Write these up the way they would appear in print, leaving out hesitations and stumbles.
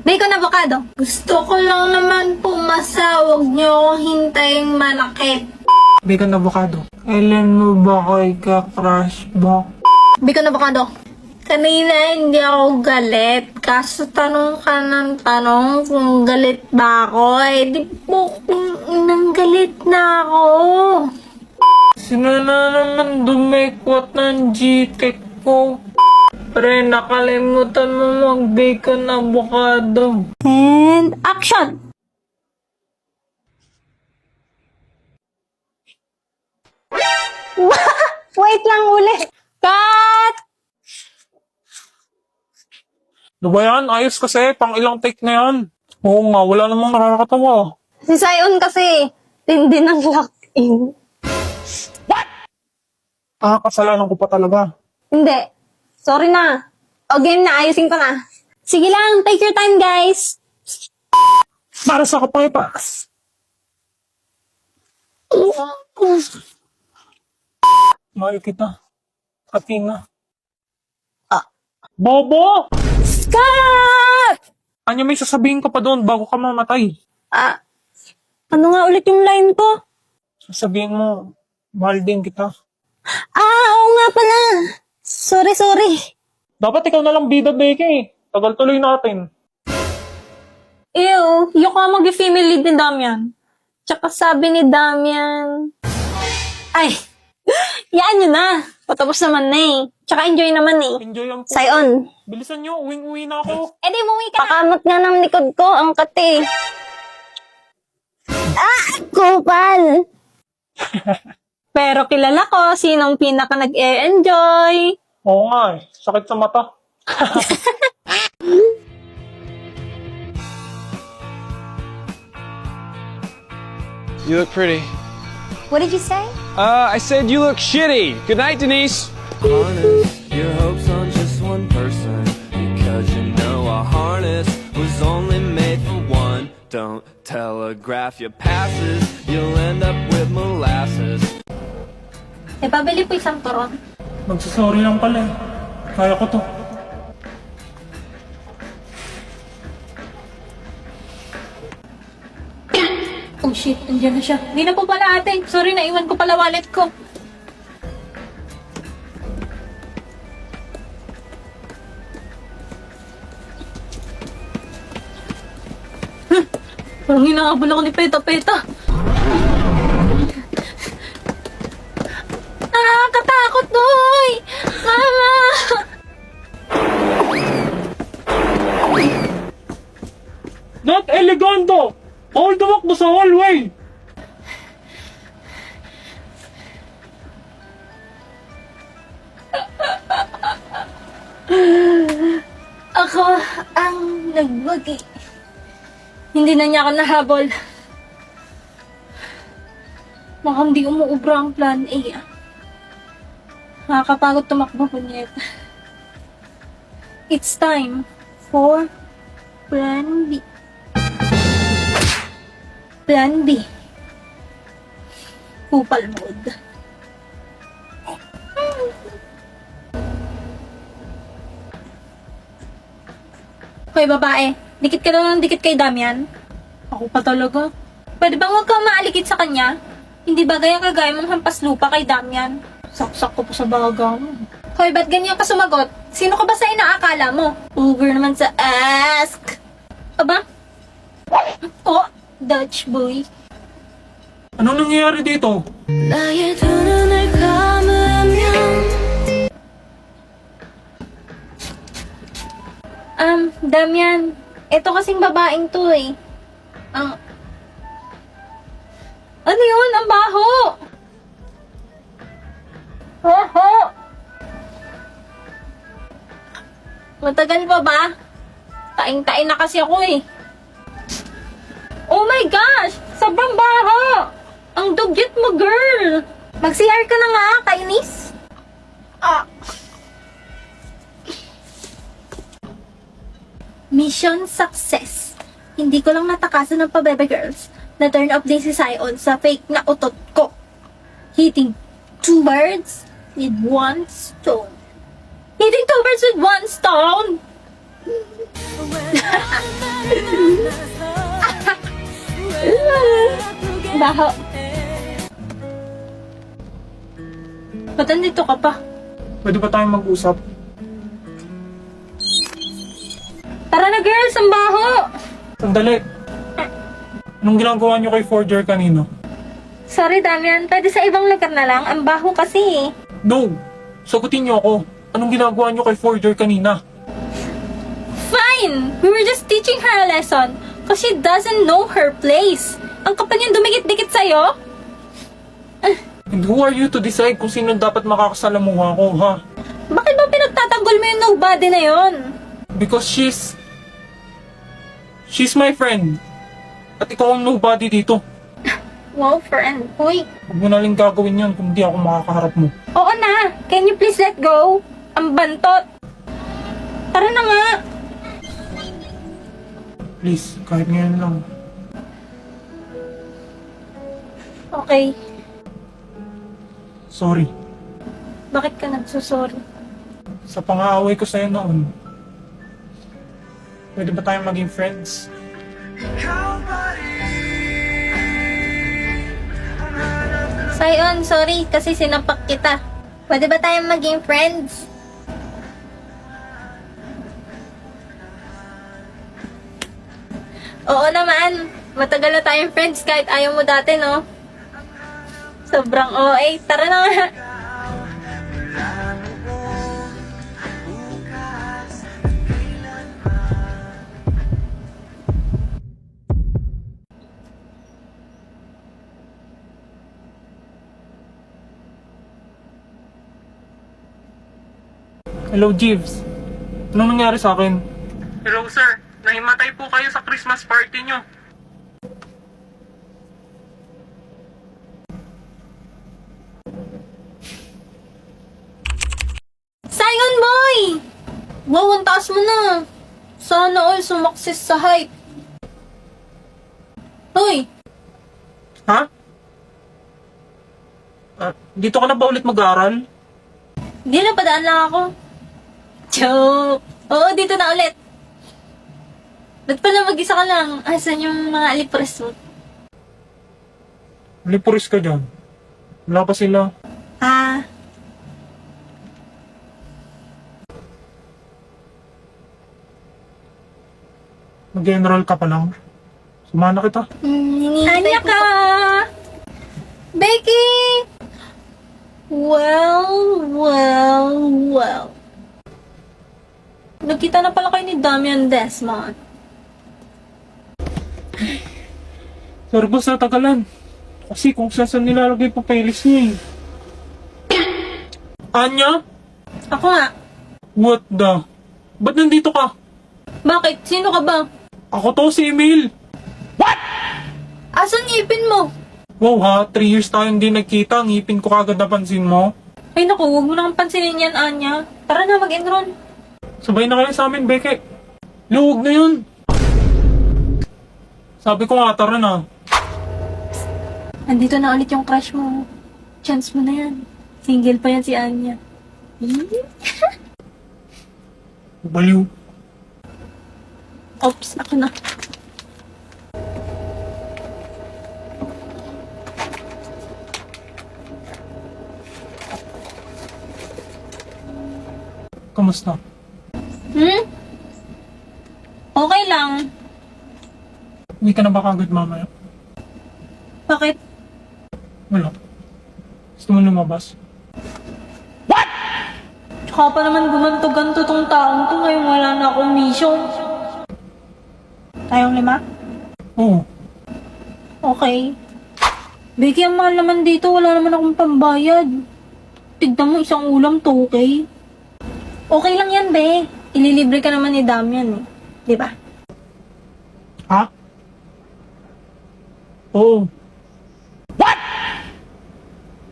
Bacon avocado. Gusto ko lang naman pumasa. Huwag niyo akong hintayin manakit. Bacon avocado. Kailan mo ba kay ka-crush ba? Bacon avocado. Kanina hindi ako galit. Kaso tanong ka ng tanong kung galit ba ako. Eh di po, nang galit na ako. Sino na naman dumikwat ng GTEC ko? Pre, nakalimutan mo mag-bacon avocado. And action! Wait lang ulit. Cut! Ano ba yan? Ayos kasi. Pang ilang take na yan. Oo nga, wala namang nakakatawa. Si Sion kasi, tindi ng lock-in. Kasalanan ko pa talaga. Hindi. Sorry na. O game na, ayusin ko na. Sige lang, take your time guys. Para sa kapakipas. Mahal kita. Katina. Bobo! Cut! Ano may sasabihin ka pa doon bago ka mamatay? Ano nga ulit yung line ko? Sasabihin mo, mahal din kita. Oo nga pala. Sorry. Dapat ikaw na lang bida, Becky. Tagal tuloy natin. Ew, yung ka mag-female lead ni Damian. Tsaka sabi ni Damian... Ay, yaan nyo na. Patapos naman na eh. Tsaka enjoy naman eh. Enjoy ang po. Sion. Bilisan nyo, uwing-uwi na ako. Eh di umuwi ka na. Pakamot nga ng likod ko, ang kate. Kupal. Pero kilala ko sinong pinaka nag-e-enjoy. Oo nga eh, sakit sa mata. You look pretty. What did you say? I said you look shitty. Good night, Denise. Harness your hopes on just one person, because you know a harness was only made for one. Don't telegraph your passes, you'll end up with molasses. Eh, pabili po isang turon. Magsasorry lang pala eh. Kaya ko to. Oh shit, andyan na siya. Hindi na po pala ate. Sorry, naiwan ko pala wallet ko. Parang hinahabol ako ni Peta. Nakakatakot, Noy! Mama! Not elegando! All the walk mo sa hallway! Ako ang nagwagi. Hindi na niya ako nahabol. Mukhang di umuubra ang plan A. Nakakapagod tumakbo ko niya. It's time for Plan B. Plan B. Kupal mode. Hoy babae, dikit ka daw ng dikit kay Damian. Ako pa talaga. Pwede bang huwag kang maalikit sa kanya? Hindi ba gaya kagaya mong hampas lupa kay Damian? Saksak ko pa sa baga mo. Hoy, ba't ganyan ka sumagot? Sino ka ba sa inaakala mo? Uber naman sa ask. Aba? Oh, Dutch boy. Anong nangyayari dito? 나의 두 눈을 감으면 Damian, ito kasing babaeng to eh. Ano yun? Ang baho! Baho! Matagal pa ba? Taing-tain na kasi ako eh. Oh my gosh! Sobrang baho! Ang dugyot mo, girl! Mag-CR ka na nga, kainis! Mission success. Hindi ko lang natakasan ng pabebe girls na turn up din si Sion sa fake na utot ko. Hitting 2 birds with 1 stone. Hitting 2 birds with 1 stone? Baho. Ba't andito ka pa? Pwede ba tayong mag-usap? Tara na girls, ang baho! Sandali. Anong ginagawa niyo kay Forger kanina? Sorry Damian, pwede sa ibang lugar na lang. Ang baho kasi. No! Sagutin niyo ako. Anong ginagawa niyo kay Forger kanina? Fine! We were just teaching her a lesson because she doesn't know her place. Ang kapal niyang dumikit-dikit sa'yo? And who are you to decide kung sino dapat makakasalamuha ko, ha? Bakit ba pinagtatanggol mo yung nobody na yon? Because she's my friend. At ikaw ang nobody dito. Wow, friend. Uy. Huwag mo na lang gagawin yan kung di ako makakaharap mo. Oo na. Can you please let go? Ang bantot. Tara na nga. Please, kahit ngayon lang. Okay. Sorry. Bakit ka nagsusorry? Sa pang-aaway ko sa'yo noon. Pwede ba tayong maging friends? Sayon, sorry kasi sinapak kita. Pwede ba tayong maging friends? Oo naman. Matagal na tayong friends kahit ayaw mo dati, no? Sobrang OA. Tara na nga. Hello, Jeeves. Anong nangyari sa akin? Hello, sir. Nahimatay po kayo sa Christmas party nyo. Sayon, boy! Wow, ang taas mo na. Sana all sumaksis sa hype. Hoy, Ha? Dito ka na ba ulit mag-aaral? di na padaan lang ako. Joke. Oo, dito na ulit. Ba't pala mag-isa ka lang? Asan yung mga alipres mo? Lipuris ka dyan. Wala pa sila. Ah, Mag-enroll ka pa lang. Sumana kita. Anya ka! Becky! Well. Nagkita na pala kayo ni Damian Desmond. Sorry boss, natagalan. Kasi kung saan nilalagay pa papeles niya eh. Anya? Ako nga. What the? Ba't nandito ka? Bakit? Sino ka ba? Ako to, si Emil. Asan ngipin mo? Wow ha, 3 years tayong hindi nagkita. Ang ngipin ko kagad napansin mo. Ay naku, huwag mo nang pansinin yan, Anya. Tara na, mag-enroll. Sabay na kayo sa amin, Beke. Luwag na yun. Sabi ko nga, tara na. Nandito na ulit yung crush mo. Chance mo na yan. Single pa yan si Anya. Baliw. Oops, ako na. Kamusta? Okay lang. Uwi ka na ba kagad mamaya? Bakit? Wala. Gusto mo lumabas? Tsaka pa naman gumanto-ganto tong taong to. Ngayon wala na akong mission. Tayong 5? Oo. Okay. Becky, ang mahal naman dito. Wala naman akong pambayad. Tignan mo, isang ulam, 2K. Okay lang yan, be. Ililibre ka naman ni Damian, eh. Di ba? Ha? Oo. What?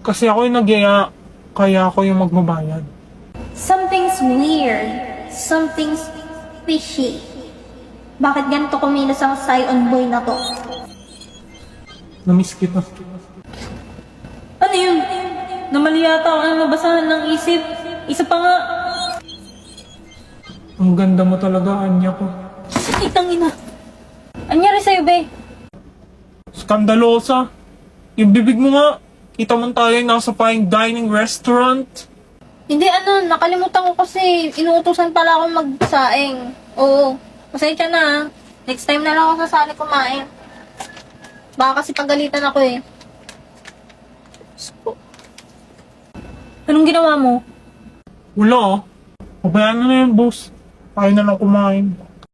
Kasi ako yung nagyaya, kaya ako yung magbabayad. Something's weird. Something's fishy. Bakit ganito kumilos ang Scion boy na to? Namiss kita. Ano yun? Namali yata ang nabasahan ng isip. Isa pa nga. Ang ganda mo talaga, Anya ko. Itang ina. Anyari sa'yo, be? Skandalosa. Yung bibig mo nga. Kita mo tayo nasa fine dining restaurant. Hindi nakalimutan ko kasi inuutosan pala ako magsaing. Oo, pasensya na ha. Next time na lang ako sasali kumain. Baka kasi pagalitan ako eh. Diyos ko. Anong ginawa mo? Wala ah. Pabayaan na yan, boss. Tayo na lang kumain.